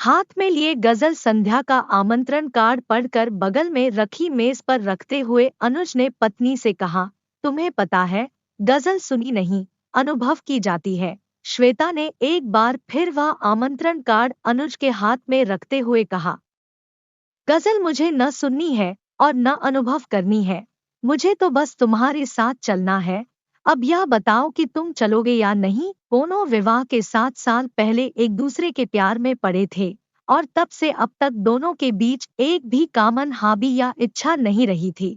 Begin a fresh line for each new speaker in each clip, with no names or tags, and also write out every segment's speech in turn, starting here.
हाथ में लिए गजल संध्या का आमंत्रण कार्ड पढ़कर बगल में रखी मेज पर रखते हुए अनुज ने पत्नी से कहा, तुम्हें पता है, गजल सुनी नहीं, अनुभव की जाती है। श्वेता ने एक बार फिर वह आमंत्रण कार्ड अनुज के हाथ में रखते हुए कहा, गजल मुझे न सुननी है और न अनुभव करनी है, मुझे तो बस तुम्हारे साथ चलना है। अब यह बताओ कि तुम चलोगे या नहीं। दोनों विवाह के 7 साल पहले एक दूसरे के प्यार में पड़े थे और तब से अब तक दोनों के बीच एक भी कामन हाबी या इच्छा नहीं रही थी।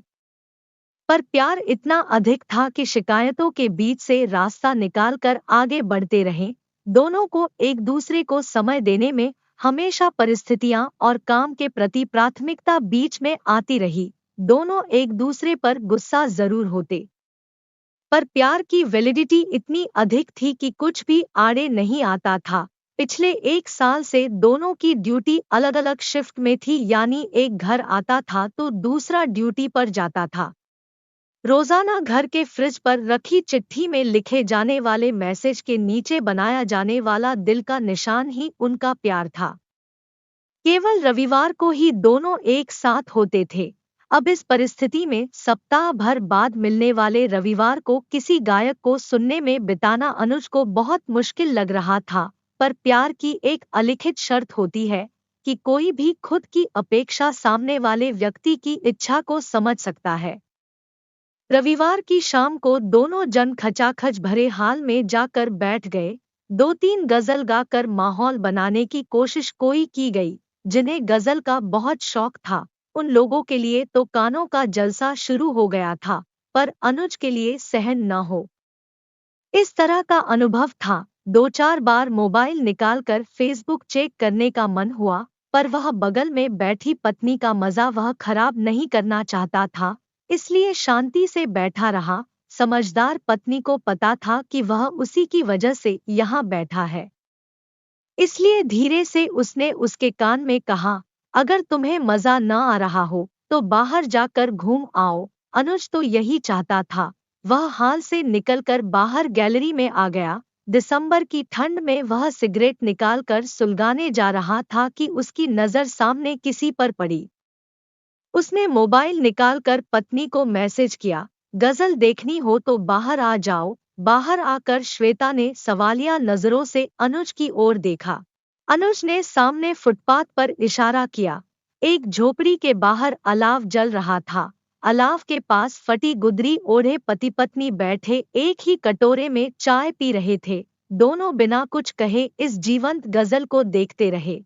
पर प्यार इतना अधिक था कि शिकायतों के बीच से रास्ता निकालकर आगे बढ़ते रहे। दोनों को एक दूसरे को समय देने में हमेशा परिस्थितियां और काम के प्रति प्राथमिकता बीच में आती रही। दोनों एक दूसरे पर गुस्सा जरूर होते, पर प्यार की वैलिडिटी इतनी अधिक थी कि कुछ भी आड़े नहीं आता था। पिछले 1 साल से दोनों की ड्यूटी अलग अलग शिफ्ट में थी, यानी एक घर आता था तो दूसरा ड्यूटी पर जाता था। रोजाना घर के फ्रिज पर रखी चिट्ठी में लिखे जाने वाले मैसेज के नीचे बनाया जाने वाला दिल का निशान ही उनका प्यार था। केवल रविवार को ही दोनों एक साथ होते थे। अब इस परिस्थिति में सप्ताह भर बाद मिलने वाले रविवार को किसी गायक को सुनने में बिताना अनुज को बहुत मुश्किल लग रहा था। पर प्यार की एक अलिखित शर्त होती है कि कोई भी खुद की अपेक्षा सामने वाले व्यक्ति की इच्छा को समझ सकता है। रविवार की शाम को दोनों जन खचाखच भरे हाल में जाकर बैठ गए। 2-3 गजल गाकर माहौल बनाने की कोशिश कोई की गई। जिन्हें गजल का बहुत शौक था, उन लोगों के लिए तो कानों का जलसा शुरू हो गया था, पर अनुज के लिए सहन न हो इस तरह का अनुभव था। 2-4 बार मोबाइल निकालकर फेसबुक चेक करने का मन हुआ, पर वह बगल में बैठी पत्नी का मजा वह खराब नहीं करना चाहता था, इसलिए शांति से बैठा रहा। समझदार पत्नी को पता था कि वह उसी की वजह से यहाँ बैठा है, इसलिए धीरे से उसने उसके कान में कहा, अगर तुम्हें मजा न आ रहा हो तो बाहर जाकर घूम आओ। अनुज तो यही चाहता था। वह हाल से निकलकर बाहर गैलरी में आ गया। दिसंबर की ठंड में वह सिगरेट निकालकर सुलगाने जा रहा था कि उसकी नजर सामने किसी पर पड़ी। उसने मोबाइल निकालकर पत्नी को मैसेज किया, गजल देखनी हो तो बाहर आ जाओ। बाहर आकर श्वेता ने सवालिया नजरों से अनुज की ओर देखा। अनुज ने सामने फुटपाथ पर इशारा किया। एक झोपड़ी के बाहर अलाव जल रहा था। अलाव के पास फटी गुदरी ओढ़े पति पत्नी बैठे एक ही कटोरे में चाय पी रहे थे। दोनों बिना कुछ कहे इस जीवंत गजल को देखते रहे।